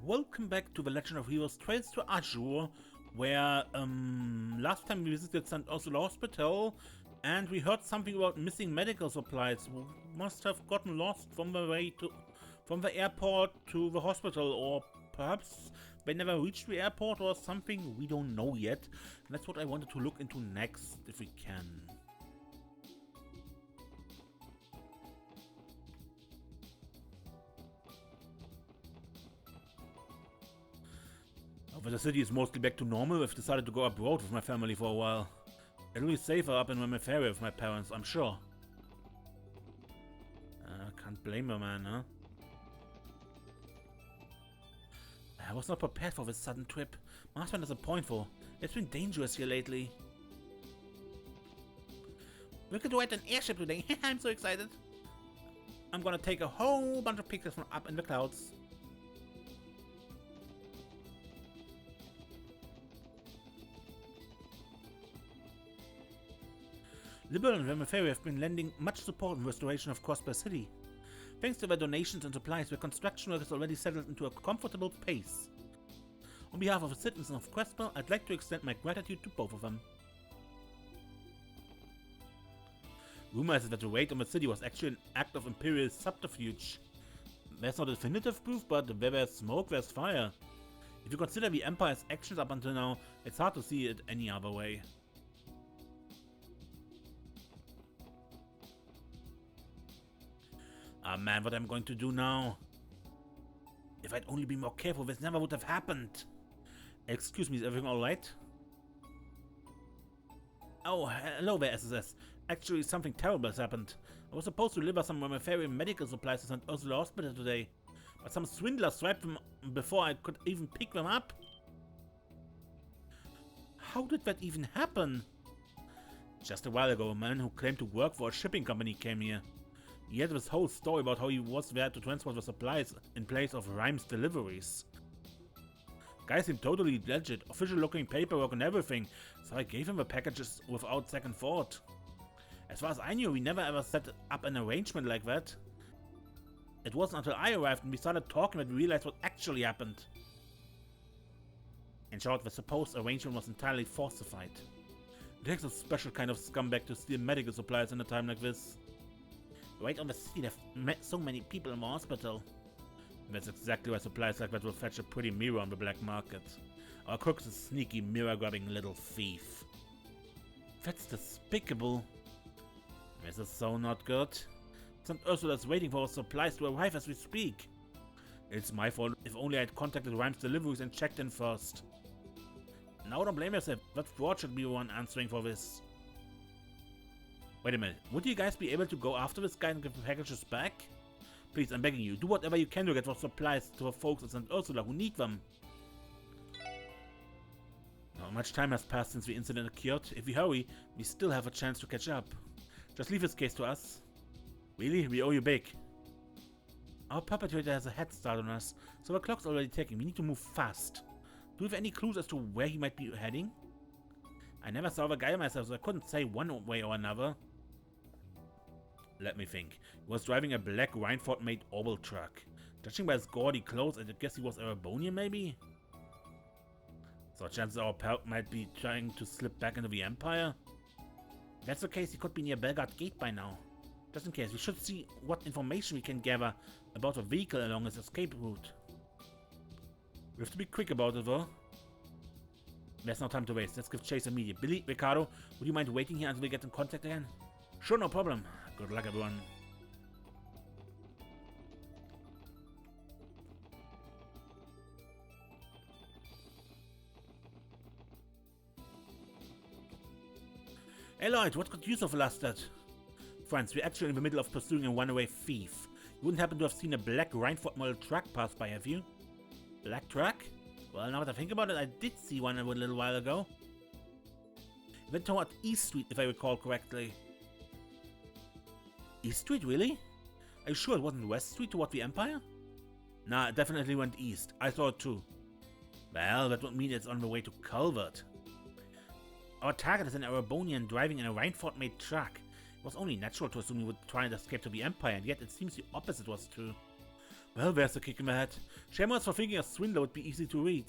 Welcome back to the Legend of Heroes Trails to Azure, where last time we visited St. Ursula Hospital and we heard something about missing medical supplies. We must have gotten lost from the airport to the hospital, or perhaps they never reached the airport or something. We don't know yet. And that's what I wanted to look into next, if we can. But the city is mostly back to normal. I've decided to go abroad with my family for a while. It'll be safer up in Memoria with my parents, I'm sure. Can't blame her, man, huh? I was not prepared for this sudden trip. My husband has a point for. It's been dangerous here lately. We could ride an airship today. I'm so excited. I'm gonna take a whole bunch of pictures from up in the clouds. Liberal and Memoria have been lending much support in the restoration of Crossbar City. Thanks to their donations and supplies, the construction work has already settled into a comfortable pace. On behalf of the citizens of Crossbar, I'd like to extend my gratitude to both of them. Rumor has it that the raid on the city was actually an act of imperial subterfuge. There's no definitive proof, but where there's smoke, there's fire. If you consider the Empire's actions up until now, it's hard to see it any other way. Ah man, what I'm going to do now? If I'd only been more careful, this never would have happened. Excuse me, is everything alright? Oh, hello there, SSS. Actually, something terrible has happened. I was supposed to deliver some Memoria medical supplies to St. Ursula Hospital today, but some swindler swiped them before I could even pick them up. How did that even happen? Just a while ago, a man who claimed to work for a shipping company came here. He had this whole story about how he was there to transport the supplies in place of Rhyme's deliveries. Guy seemed totally legit, official looking paperwork and everything, so I gave him the packages without second thought. As far as I knew, we never ever set up an arrangement like that. It wasn't until I arrived and we started talking that we realized what actually happened. In short, the supposed arrangement was entirely falsified. It takes a special kind of scumbag to steal medical supplies in a time like this. Right on the city, there have met so many people in the hospital. And that's exactly why supplies like that will fetch a pretty mirror on the black market. Our cook's a sneaky mirror-grabbing little thief. That's despicable. This is so not good. St. Ursula's waiting for our supplies to arrive as we speak. It's my fault. If only I had contacted Rhyme's deliveries and checked in first. Now don't blame yourself. That fraud should be the one answering for this. Wait a minute, would you guys be able to go after this guy and give the packages back? Please, I'm begging you, do whatever you can to get those supplies to the folks at St. Ursula who need them. Not much time has passed since the incident occurred. If we hurry, we still have a chance to catch up. Just leave this case to us. Really? We owe you big. Our perpetrator has a head start on us, so the clock's already ticking. We need to move fast. Do you have any clues as to where he might be heading? I never saw the guy myself, so I couldn't say one way or another. Let me think. He was driving a black Rhineford-made oval truck. Judging by his gaudy clothes, I guess he was Erebonian, maybe? So chances our pal might be trying to slip back into the Empire? If that's the case, he could be near Belgard Gate by now. Just in case, we should see what information we can gather about the vehicle along his escape route. We have to be quick about it, though. There's no time to waste. Let's give chase immediately. Billy, Ricardo, would you mind waiting here until we get in contact again? Sure, no problem. Good luck, everyone. Hey Lloyd, what could you have lasted? Friends, we're actually in the middle of pursuing a runaway thief. You wouldn't happen to have seen a black Rhineford model truck pass by, have you? Black truck? Well, now that I think about it, I did see one a little while ago. It went toward East Street, if I recall correctly. East Street, really? Are you sure it wasn't West Street toward the Empire? Nah, it definitely went east. I saw it too. Well, that would mean it's on the way to Culvert. Our target is an Erebonian driving in a Rhineford-made truck. It was only natural to assume he would try and escape to the Empire, and yet it seems the opposite was true. Well, there's a kick in the head. Shame on us for thinking a swindler would be easy to read.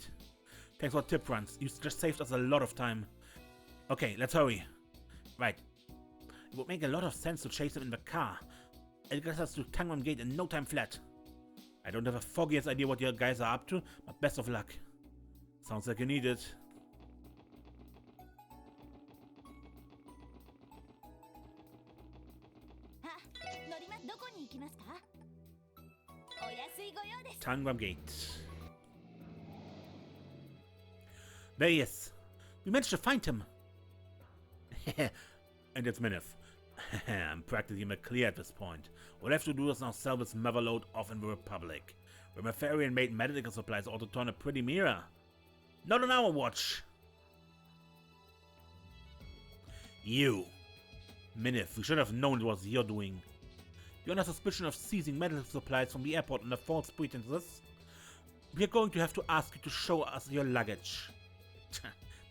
Thanks for tip runs. You just saved us a lot of time. Okay, let's hurry. Right. It would make a lot of sense to chase him in the car. It gets us to Tangram Gate in no time flat. I don't have a foggiest idea what your guys are up to, but best of luck. Sounds like you need it. Tangram Gate. There he is. We managed to find him. And it's Minif. I'm practically in the clear at this point. All I have to do is now sell this motherload off in the Republic. Where my Farian-made medical supplies ought to turn a pretty mirror. Not on our watch. You. Minif, we should have known it was your doing. You're under suspicion of seizing medical supplies from the airport under false pretenses. We are going to have to ask you to show us your luggage.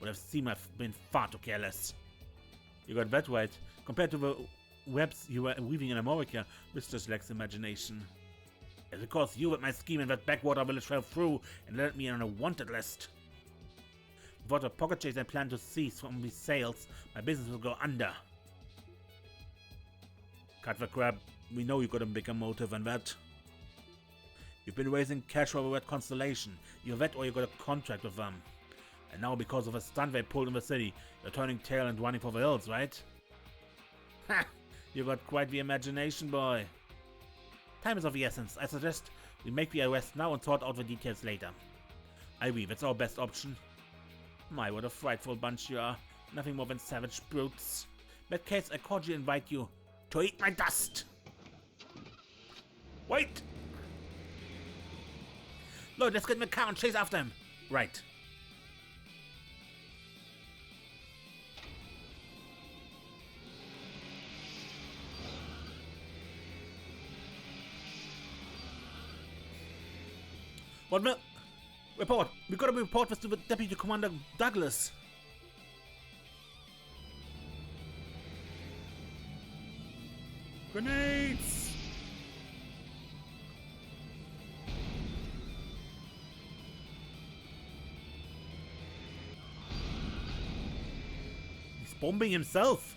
Would have seemed I've been far too careless. You got that right. Compared to the webs you were weaving in America, this just lacks imagination. It's because you with my scheme in that backwater village fell through and led me on a wanted list. Without a pocket chase I plan to seize from these sales, my business will go under. Cut the crap. We know you got a bigger motive than that. You've been raising cash for the Red Constellation. You're that or you got a contract with them. And now because of a stunt they pulled in the city, you're turning tail and running for the hills, right? Ha! You got quite the imagination, boy. Time is of the essence. I suggest we make the arrest now and sort out the details later. I agree, that's our best option. My, what a frightful bunch you are. Nothing more than savage brutes. In that case, I cordially invite you to eat my dust! Wait! Lloyd, let's get in the car and chase after him. Right. What the? Report! We gotta report this to the Deputy Commander Douglas. Grenades! He's bombing himself.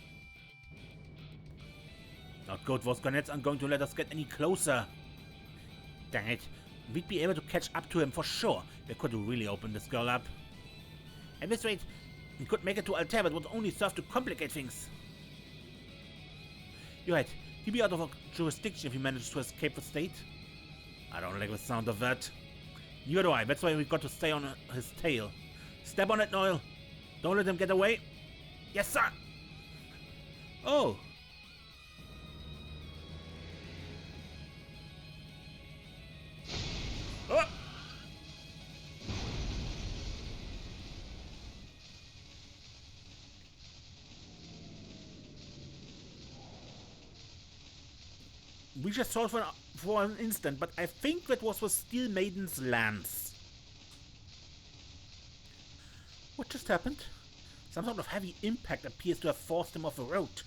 Not good, those grenades aren't going to let us get any closer. Dang it. We'd be able to catch up to him for sure. They could really open this girl up. At this rate, we could make it to Altair, but would only serve to complicate things. You're right. He'd be out of our jurisdiction if he managed to escape the state. I don't like the sound of that. Neither do I. That's why we've got to stay on his tail. Step on it, Noel. Don't let him get away. Yes, sir. Oh. Oh. We just saw it for an instant, but I think that was with Steel Maiden's lance. What just happened? Some sort of heavy impact appears to have forced him off the road.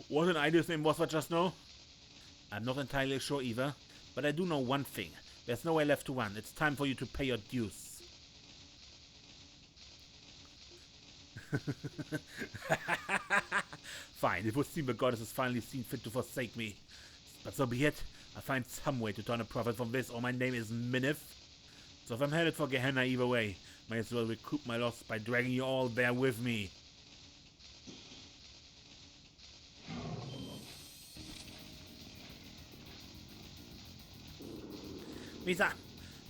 What an idea's name was that just now? I'm not entirely sure either, but I do know one thing. There's nowhere left to run. It's time for you to pay your dues. Fine, it would seem the goddess has finally seen fit to forsake me. But so be it. I'll find some way to turn a profit from this, or my name is Minif. So if I'm headed for Gehenna either way, may as well recoup my loss by dragging you all there with me. Misa!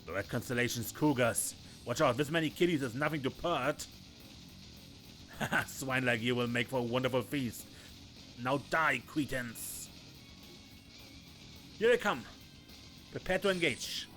The Red Constellation's cougars. Watch out, this many kiddies is nothing to part. Haha, swine like you will make for a wonderful feast. Now die, cretins! Here they come. Prepare to engage.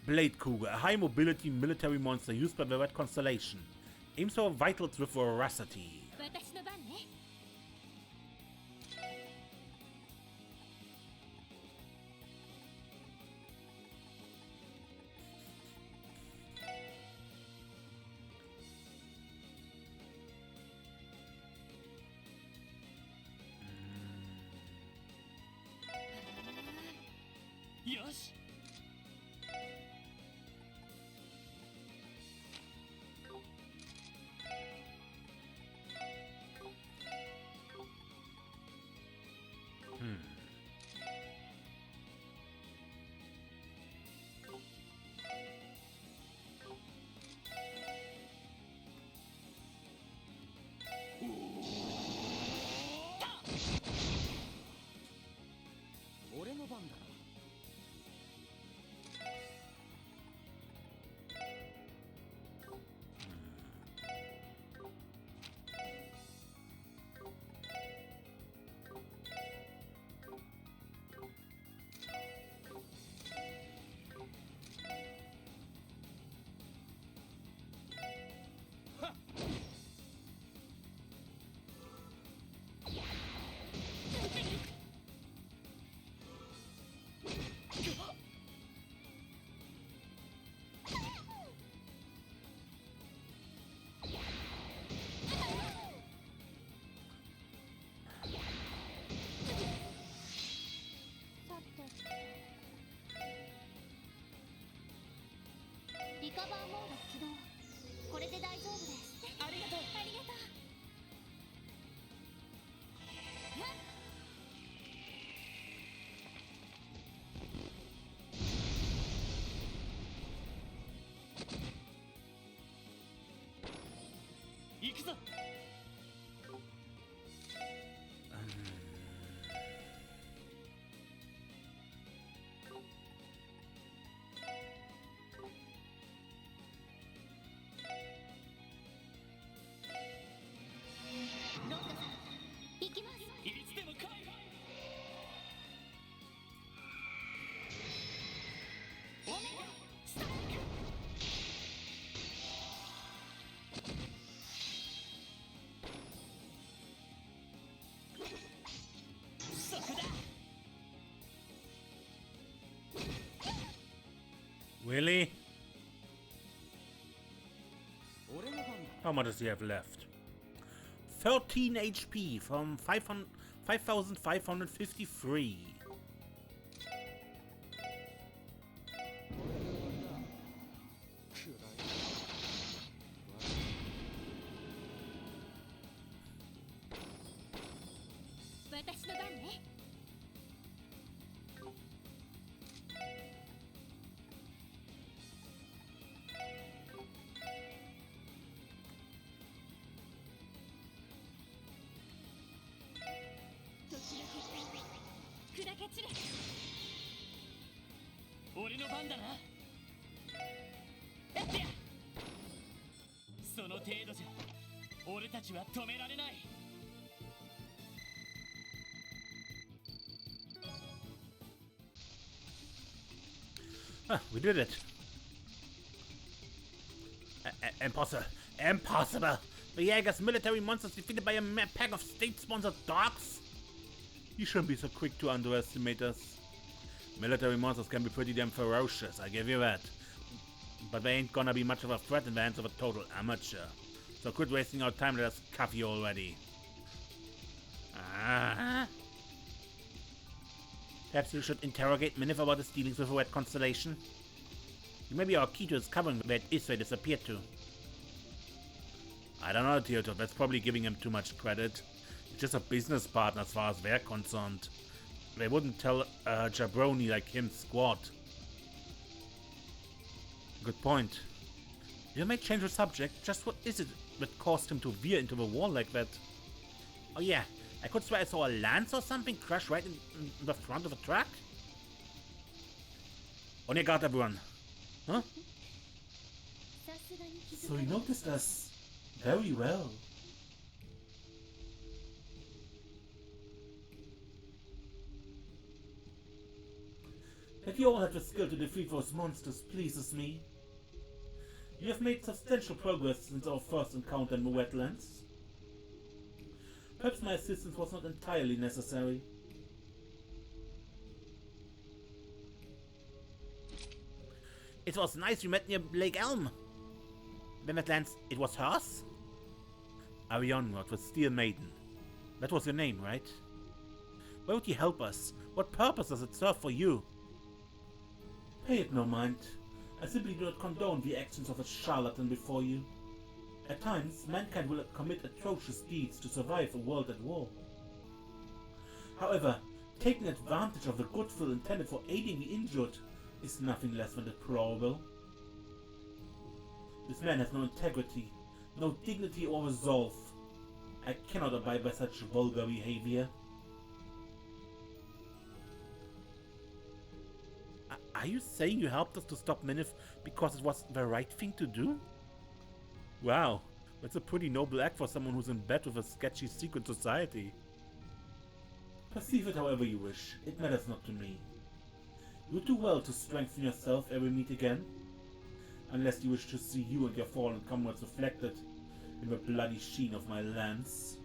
Blade Cougar, a high-mobility military monster used by the Red Constellation. Aims for vitals with voracity. リカバーモード起動。これで大丈夫です。ありがとう。ありがとう。行くぞ。ロンダさん、行きます。いつでも来い。オメガストライク。そこだ。Really? 俺の番だ。 How much does he have left? 13 HP from 5,553.砕け散れ。俺の番だな。やってや。その程度じゃ俺たちは止められない。Ah, we did it. Impossible. Impossible. The Jaeger's military monsters defeated by a pack of state-sponsored dogs? You shouldn't be so quick to underestimate us. Military monsters can be pretty damn ferocious, I give you that. But they ain't gonna be much of a threat in the hands of a total amateur. So quit wasting our time, let us cuff you already. Perhaps you should interrogate Minif about his dealings with the Red Constellation. You may be our key to discovering where Israel disappeared to. I don't know, Teoto, that's probably giving him too much credit. He's just a business partner as far as they're concerned. They wouldn't tell a jabroni like him squat. Good point. You may change the subject, just what is it that caused him to veer into the wall like that? Oh yeah, I could swear I saw a lance or something crash right in the front of a truck. On your guard, everyone. Huh? So you noticed us very well. That you all have the skill to defeat those monsters pleases me. You have made substantial progress since our first encounter in the wetlands. Perhaps my assistance was not entirely necessary. It was nice you met near Lake Elm. Then wetlands, it was hers? Arionrod with Steel Maiden. That was your name, right? Why would you help us? What purpose does it serve for you? Pay it no mind. I simply do not condone the actions of a charlatan before you. At times, mankind will commit atrocious deeds to survive a world at war. However, taking advantage of the goodwill intended for aiding the injured is nothing less than deplorable. This man has no integrity, no dignity or resolve. I cannot abide by such vulgar behavior. Are you saying you helped us to stop Minif because it was the right thing to do? Wow, that's a pretty noble act for someone who's in bed with a sketchy secret society. Perceive it however you wish, it matters not to me. You do well to strengthen yourself ere we meet again. Unless you wish to see you and your fallen comrades reflected in the bloody sheen of my lance.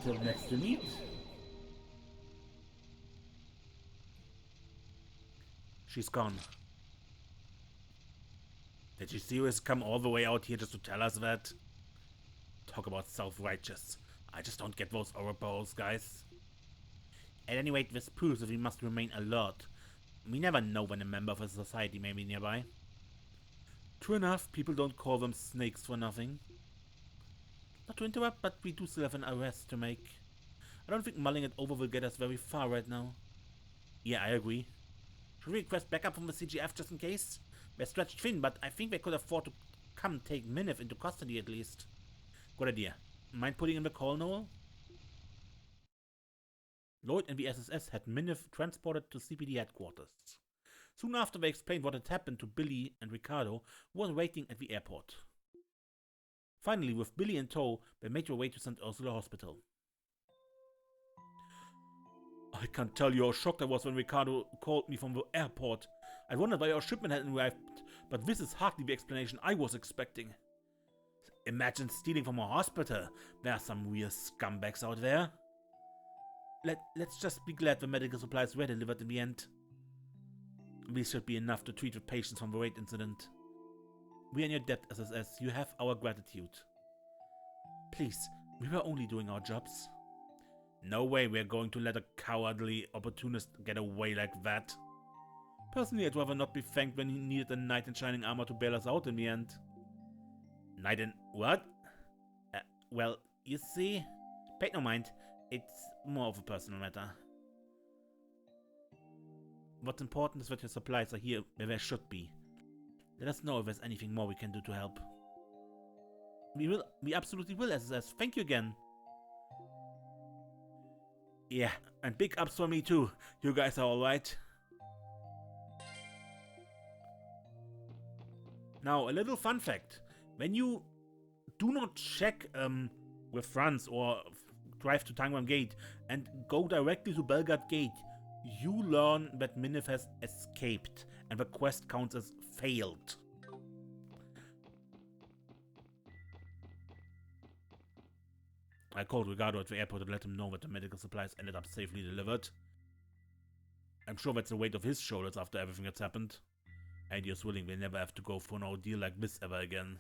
Till next we meet. She's gone. Did she seriously come all the way out here just to tell us that? Talk about self-righteous. I just don't get those Ouroboros, guys. At any rate, this proves that we must remain alert. We never know when a member of a society may be nearby. True enough, people don't call them snakes for nothing. Not to interrupt, but we do still have an arrest to make. I don't think mulling it over will get us very far right now. Yeah, I agree. Should we request backup from the CGF just in case? We're stretched thin, but I think they could afford to come take Minif into custody at least. Good idea. Mind putting in the call, Noel? Lloyd and the SSS had Minif transported to CPD headquarters. Soon after, they explained what had happened to Billy and Ricardo, who were waiting at the airport. Finally, with Billy in tow, they made their way to St. Ursula Hospital. I can't tell you how shocked I was when Ricardo called me from the airport. I wondered why our shipment hadn't arrived, but this is hardly the explanation I was expecting. Imagine stealing from a hospital. There are some real scumbags out there. Let's just be glad the medical supplies were delivered in the end. This should be enough to treat the patients from the raid incident. We are in your debt, SSS. You have our gratitude. Please, we were only doing our jobs. No way we're going to let a cowardly opportunist get away like that. Personally, I'd rather not be thanked when he needed a knight in shining armor to bail us out in the end. Knight in what? Well, you see, pay no mind. It's more of a personal matter. What's important is that your supplies are here where they should be. Let us know if there's anything more we can do to help. We absolutely will, SSS. Thank you again. Yeah, and big ups for me too. You guys are alright. Now, a little fun fact. When you do not check with Franz or drive to Tangram Gate and go directly to Belgard Gate, you learn that Minif has escaped and the quest counts as failed. I called Ricardo at the airport and let him know that the medical supplies ended up safely delivered. I'm sure that's the weight of his shoulders after everything that's happened. And he's willing we'll never have to go for an ordeal like this ever again.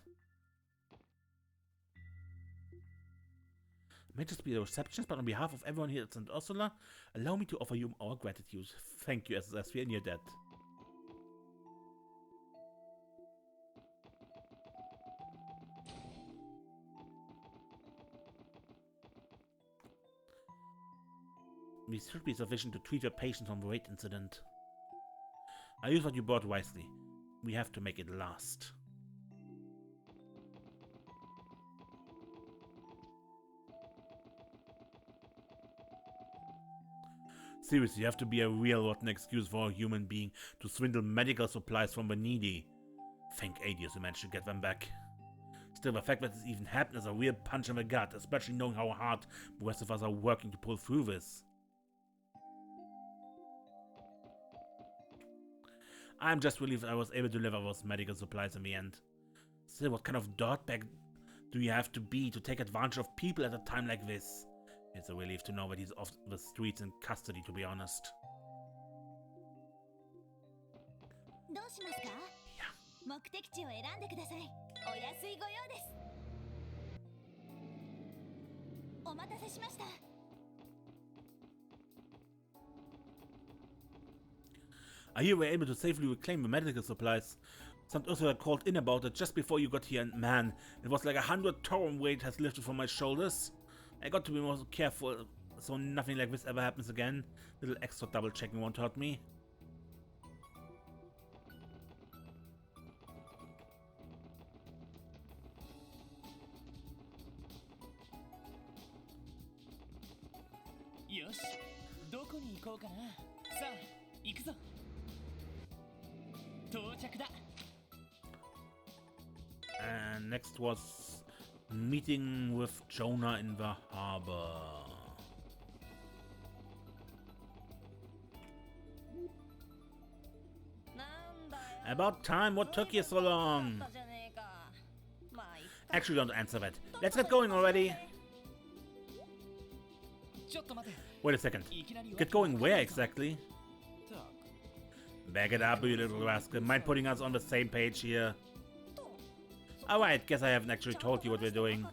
I may just be a receptionist, but on behalf of everyone here at St. Ursula, allow me to offer you our gratitude. Thank you, SSS, we're in your debt. This should be sufficient to treat your patients from the raid incident. I use what you bought wisely. We have to make it last. Seriously, you have to be a real rotten excuse for a human being to swindle medical supplies from the needy. Thank Adios we managed to get them back. Still, the fact that this even happened is a real punch in the gut, especially knowing how hard the rest of us are working to pull through this. I'm just relieved I was able to deliver those medical supplies in the end. Still, what kind of dirtbag do you have to be to take advantage of people at a time like this? It's a relief to know that he's off the streets in custody, to be honest. Yeah. I hear you were able to safely reclaim the medical supplies. Some Ursula called in about it just before you got here, and man, it was like 100 Tauren weight has lifted from my shoulders. I got to be more careful so nothing like this ever happens again. Little extra double checking won't hurt me. Yosh, どこに行こうかな。さあ、行くぞ。到着だ。 And next was meeting with Jona in the harbor. About time, what took you so long? Actually, don't answer that. Let's get going already. Wait a second. Get going where exactly? Back it up, you little rascal. Mind putting us on the same page here? Alright, guess I haven't actually told you what we're doing.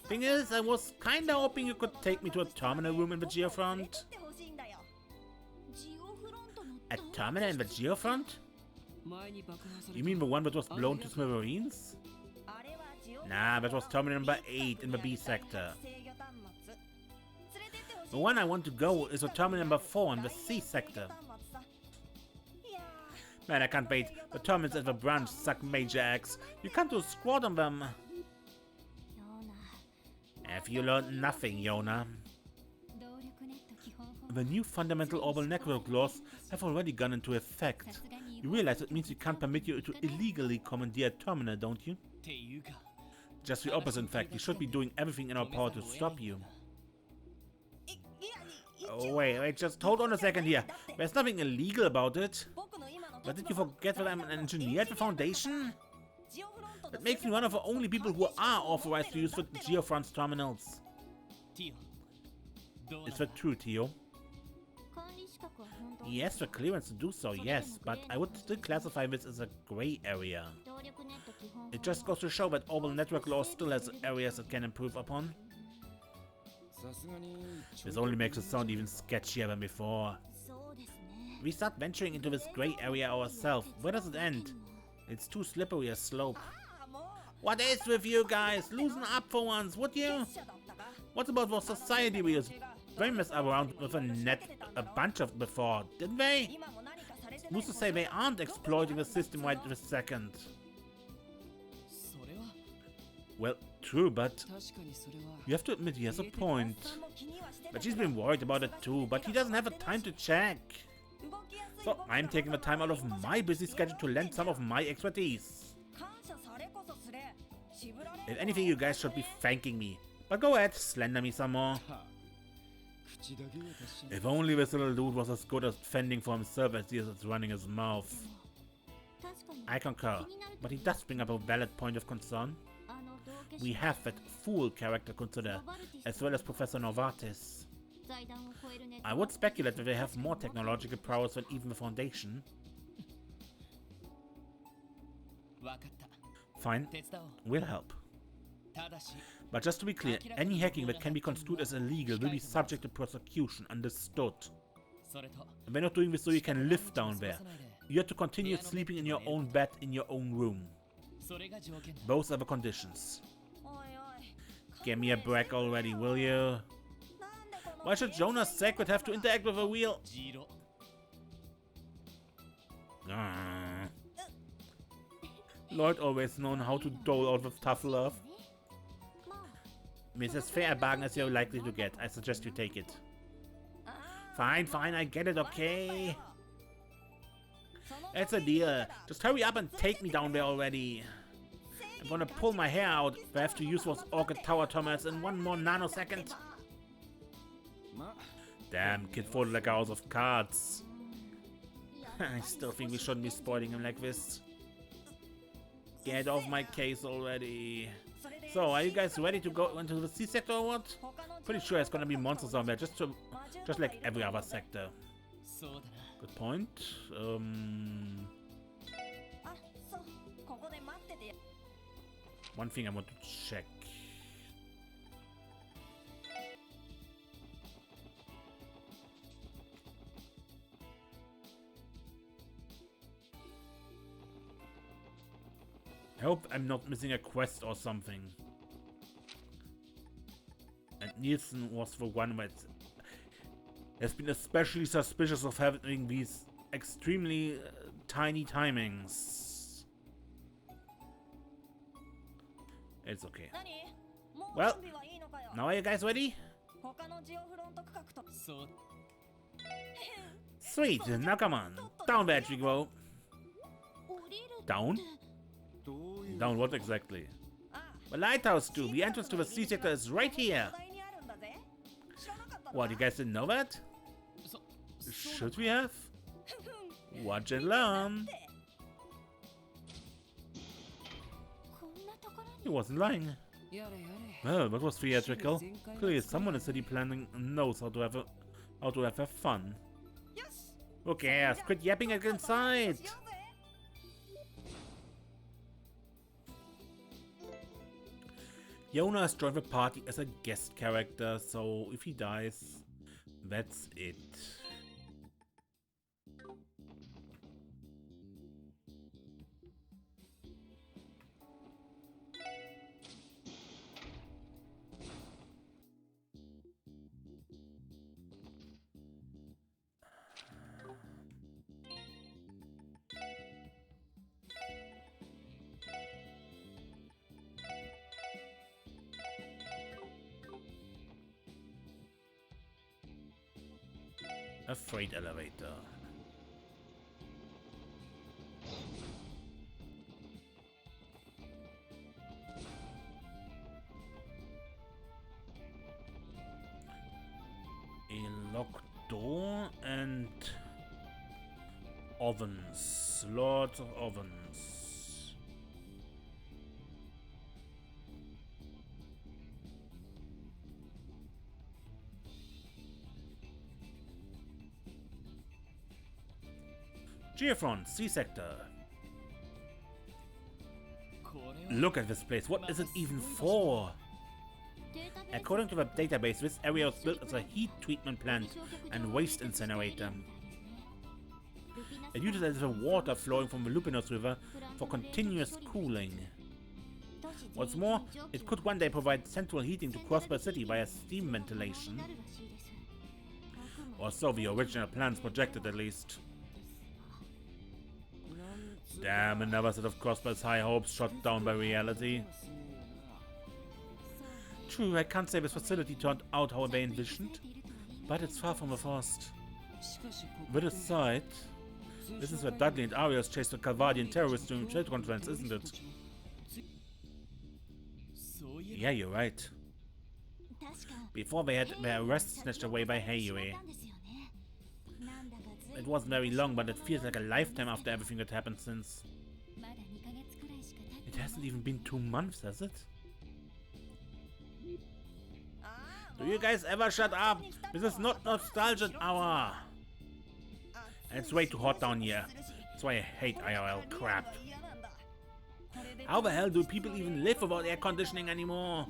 Thing is, I was kinda hoping you could take me to a terminal room in the Geofront. A terminal in the Geofront? You mean the one that was blown to smithereens? Nah, that was terminal number 8 in the B sector. The one I want to go is a terminal number 4 in the C sector. Man, I can't wait. The terminals at the branch suck major eggs. You can't do a squat on them. Have you learned nothing, Jona? The new fundamental orbital network laws have already gone into effect. You realize it means we can't permit you to illegally commandeer a terminal, don't you? Just the opposite, in fact. We should be doing everything in our power to stop you. Oh, wait, just hold on a second here. There's nothing illegal about it. But did you forget that I'm an engineer at the Foundation? That makes me one of the only people who are authorized to use the Geofront's terminals. Is that true, Tio? Yes, the clearance to do so, yes, but I would still classify this as a gray area. It just goes to show that orbital network law still has areas it can improve upon. This only makes it sound even sketchier than before. We start venturing into this gray area ourselves. Where does it end? It's too slippery a slope. What is with you guys? Loosen up for once, would you? What about the society we use? They messed around with a bunch of before, didn't they? Who's to say they aren't exploiting the system right this second? Well, true, but you have to admit he has a point. But she's been worried about it too, but he doesn't have the time to check. So I'm taking the time out of my busy schedule to lend some of my expertise. If anything, you guys should be thanking me. But go ahead, slender me some more. If only this little dude was as good at fending for himself as he is at running his mouth. I concur, but he does bring up a valid point of concern. We have that fool character consider, as well as Professor Novartis. I would speculate that they have more technological prowess than even the Foundation. Fine, we'll help. But just to be clear, any hacking that can be construed as illegal will be subject to prosecution, understood? And we're not doing this so you can live down there. You have to continue sleeping in your own bed in your own room. Those are the conditions. Give me a break already, will you? Why should Jona's Sacred have to interact with a wheel? Lloyd always known how to dole out with tough love. It's as fair a bargain as you're likely to get. I suggest you take it. Fine, I get it, okay? It's a deal. Just hurry up and take me down there already. I'm gonna pull my hair out if I have to use those Orchid Tower terminals in one more nanosecond. Damn, kid folded like a house of cards. I still think we shouldn't be spoiling him like this. Get off my case already. So, are you guys ready to go into the C sector or what? Pretty sure it's gonna be monsters on there, just like every other sector. Good point. One thing I want to check. hope I'm not missing a quest or something. And Nielsen was the one that has been especially suspicious of having these extremely tiny timings. It's okay. Well, now are you guys ready? So Sweet, now come on. Down there we go. Down? Down what exactly? The lighthouse too. The entrance to the sea sector is right here. What, you guys didn't know that? Should we have? Watch and learn. He wasn't lying. Well, that was theatrical. Clearly someone in city planning knows how to have fun. Who cares? Quit yapping and get inside! Jona has joined the party as a guest character, so if he dies, that's it. A freight elevator. A locked door and ovens. Lots of ovens. Geofront, sea sector. Look at this place. What is it even for? According to the database, this area was built as a heat treatment plant and waste incinerator. It utilizes the water flowing from the Lupinos River for continuous cooling. What's more, it could one day provide central heating to Crossbar City via steam ventilation. Or so the original plans projected, at least. Damn, another set of Crossbar's high hopes shot down by reality. True, I can't say this facility turned out how they envisioned, but it's far from the first. With a side, this is where Dudley and Arias chased the Calvadian terrorists during trade conference, isn't it? Yeah, you're right. Before they had their arrests snatched away by Thievery. It wasn't very long, but it feels like a lifetime after everything that happened since. It hasn't even been 2 months, has it? Do you guys ever shut up? This is not nostalgia hour. And it's way too hot down here. That's why I hate IRL crap. How the hell do people even live without air conditioning anymore?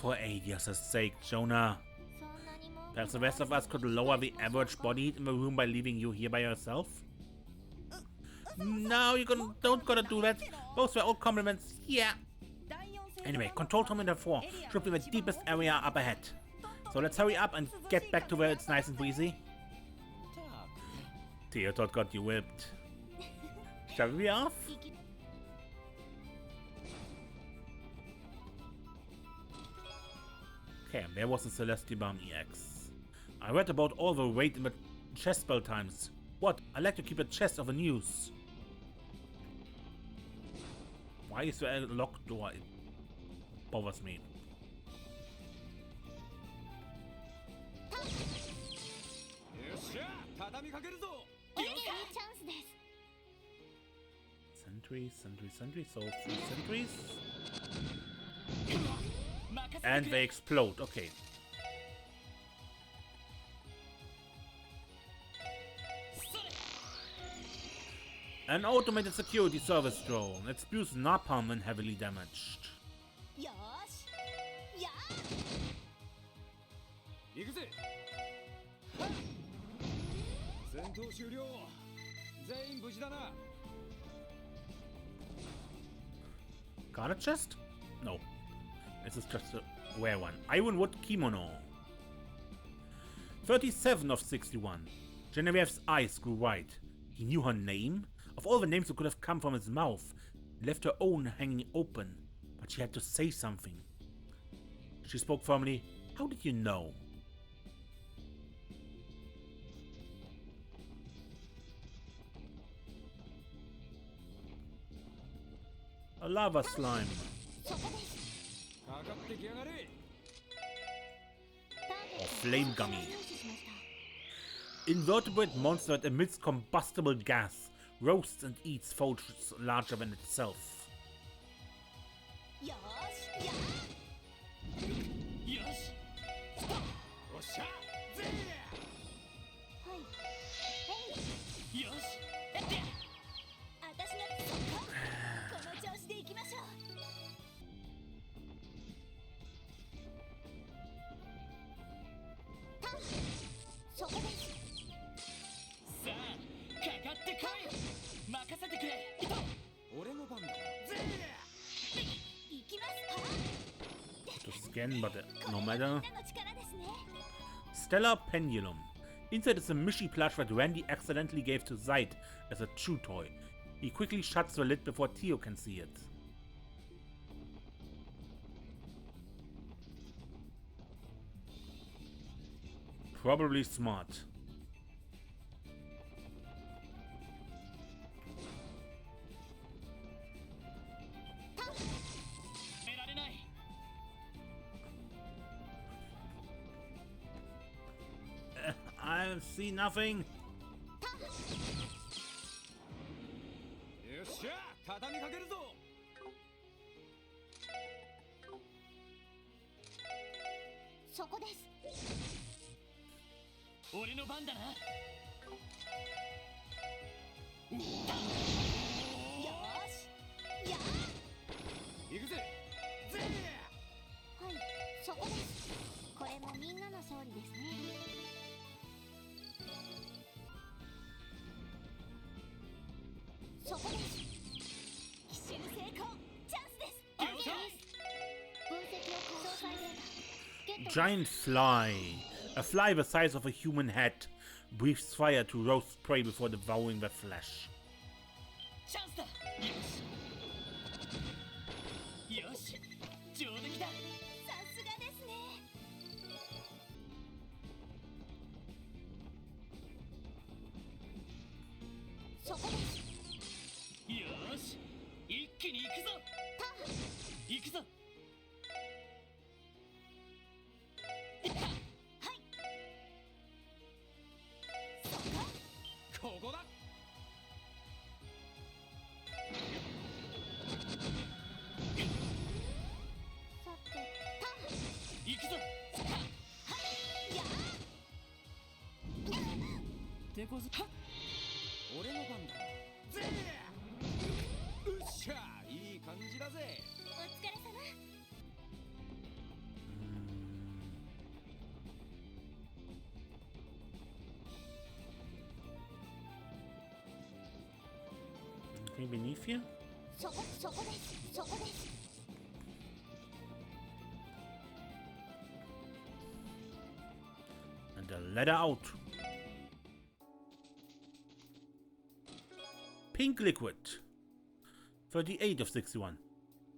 For Adios' sake, Jona. Perhaps the rest of us could lower the average body heat in the room by leaving you here by yourself? No, you don't gotta do that. Those were all compliments. Yeah. Anyway, Control Terminal 4 should be the deepest area up ahead. So let's hurry up and get back to where it's nice and breezy. Theodore got you whipped. Shall we be off? Okay, there was a Celestial Bomb EX. I read about all the weight in the chest spell times. What? I like to keep a chest of the news. Why is there a locked door? It bothers me. Sentries, so 3 sentries. And they explode, okay. An automated security service drone. It spews napalm when heavily damaged. Garter chest? No. This is just a rare one. Ironwood kimono. 37 of 61. Genevieve's eyes grew wide. He knew her name? Of all the names that could have come from his mouth, he left her own hanging open. But she had to say something. She spoke firmly. How did you know? A lava slime. Or flame gummy. Invertebrate monster that emits combustible gas, roasts and eats foes larger than itself. To scan, but no matter. Stellar Pendulum. Inside is a Mishi plush that Randy accidentally gave to Zaid as a chew toy. He quickly shuts the lid before Theo can see it. Probably smart. I see nothing. Giant fly. A fly the size of a human head breathes fire to roast prey before devouring their flesh. Anything beneath you? And a ladder out. Pink liquid. 38 of 61.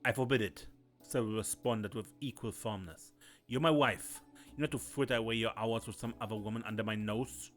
I forbid it. Cyril responded with equal firmness. You're my wife. You're not to fritter away your hours with some other woman under my nose.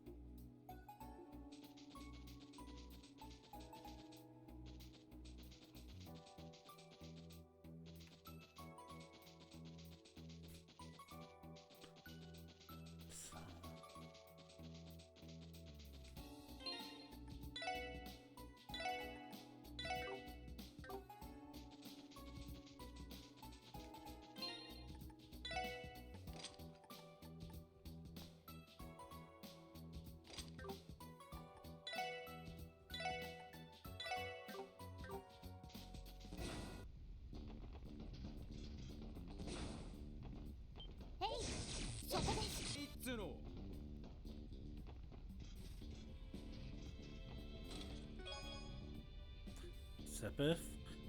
Sabbath,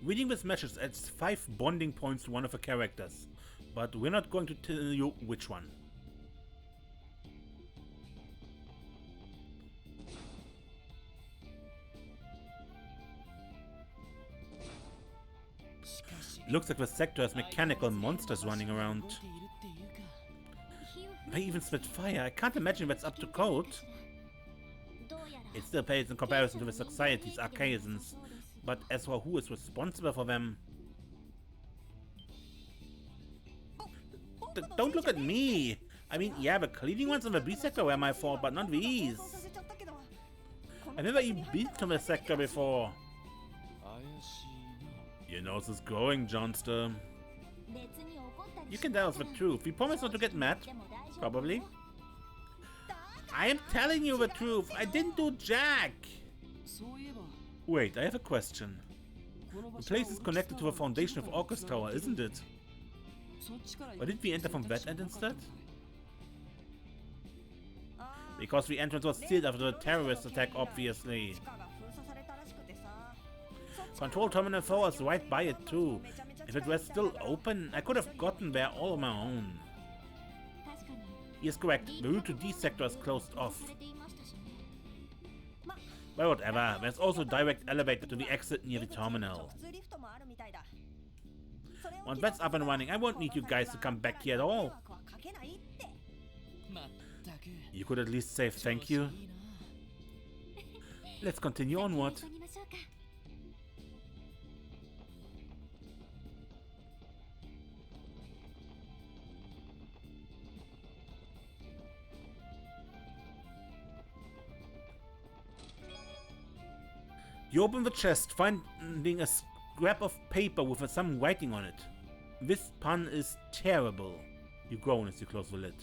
Reading this message adds 5 bonding points to one of the characters, but we're not going to tell you which one. Looks like the sector has mechanical monsters running around. They even spit fire. I can't imagine that's up to code. It still pales in comparison to the society's archaisms, but as for who is responsible for them... Don't look at me! I mean, yeah, the cleaning ones in the B sector were my fault, but not these. I've never even been to the sector before. Your nose is going, Johnster. You can tell us the truth. We promise not to get mad. Probably. I am telling you the truth. I didn't do jack. Wait, I have a question. The place is connected to the foundation of Orcus Tower, isn't it? Why did we enter from that end instead? Because the entrance was sealed after the terrorist attack, obviously. Control Terminal 4 was right by it too. If it was still open, I could have gotten there all on my own. He is correct, the route to D sector is closed off. Well, whatever, there's also a direct elevator to the exit near the terminal. Once that's up and running, I won't need you guys to come back here at all. You could at least say thank you. Let's continue onward. You open the chest, finding a scrap of paper with some writing on it. This pun is terrible. You groan as you close the lid.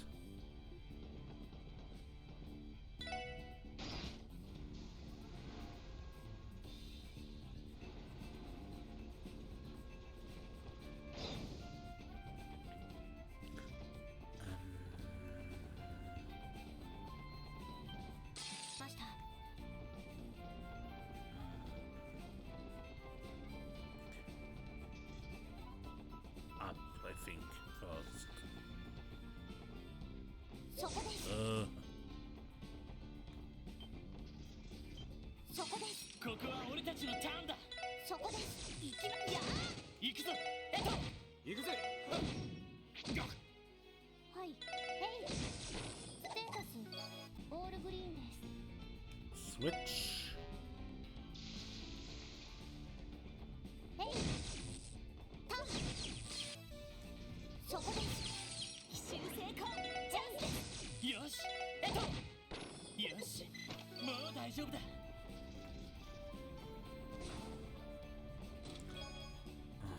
Switch.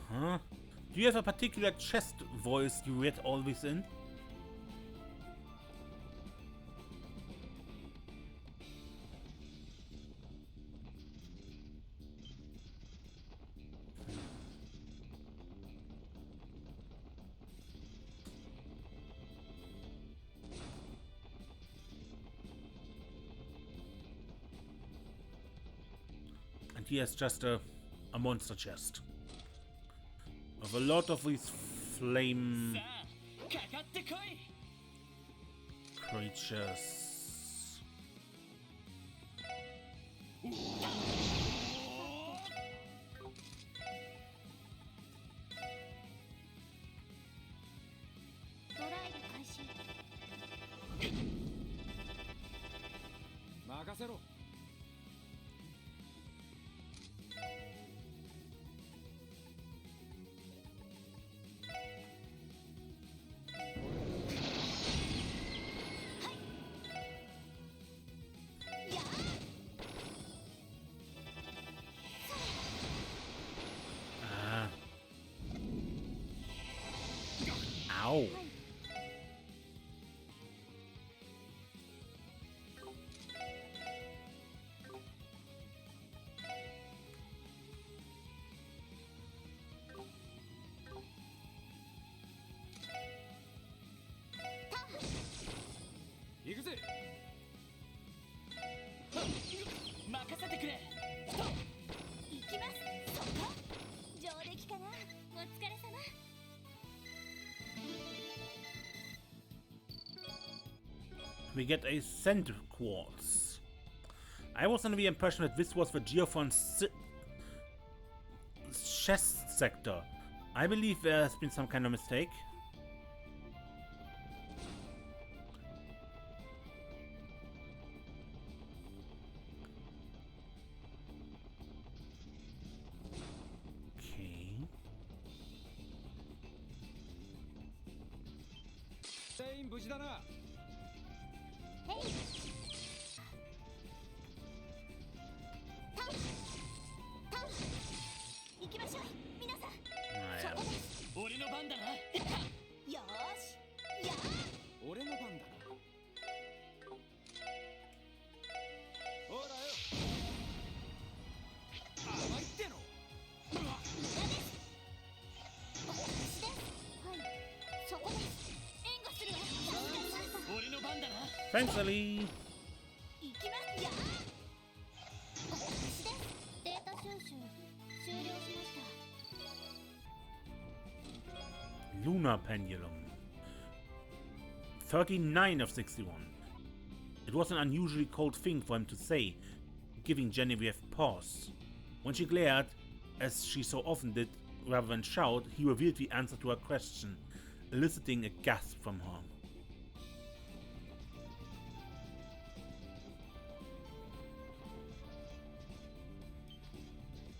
Uh-huh. Do you have a particular chest voice you read all this in? And he has just a monster chest. With a lot of these flame creatures. Ow. we get a scent quartz. I was under the impression that this was the Geophon's chest sector. I believe there has been some kind of mistake. Okay. 全員無事だな。へい。タン行きましょう皆さん。 Naja. 俺の番だな。よーしやー。俺の番だな。ほらよ。甘いっての。無駄です。私です。はい、そこです。援護するわ。助かりました。俺の番だな。 Thanks, Ali. 行きますやー。私です。データ収集終了しました。 Lunar pendulum. 39 of 61. It was an unusually cold thing for him to say, giving Genevieve pause. When she glared, as she so often did, rather than shout, he revealed the answer to her question, eliciting a gasp from her.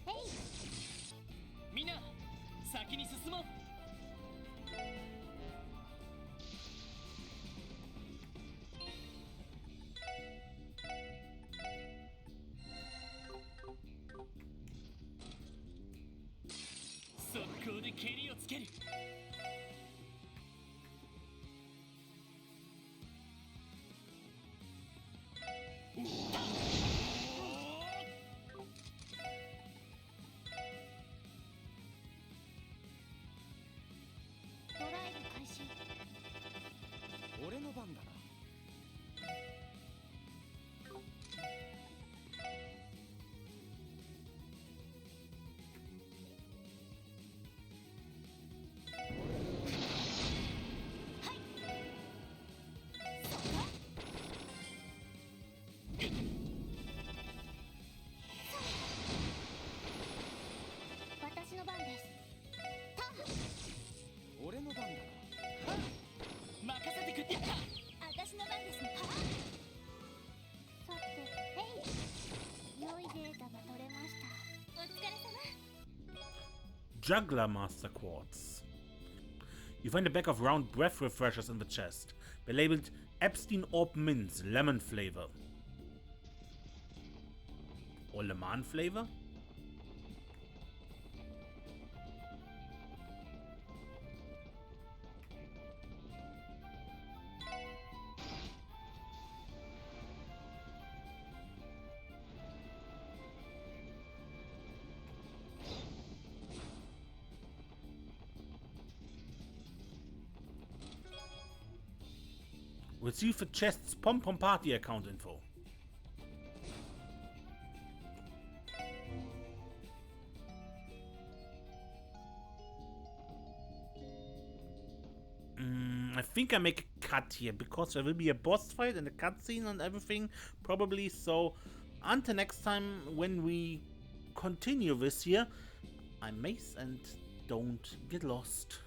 Hey! みんな、先に進もう。速攻で蹴りをつける。ドライブ開始。俺の番だな。 私の番です。タン。俺の番だな。任せてくれ。私の番ですね。はさて、へい。良いデータが取れました。お疲れ様。 Juggler Master Quartz. You find a bag of round breath refreshers in the chest. They're labeled Epstein Orb Mints, lemon flavor. Or lemon flavor? Receive the chest's pom-pom party account info. I think I make a cut here because there will be a boss fight and a cutscene and everything probably, so until next time when we continue this here, I'm Mace and don't get lost.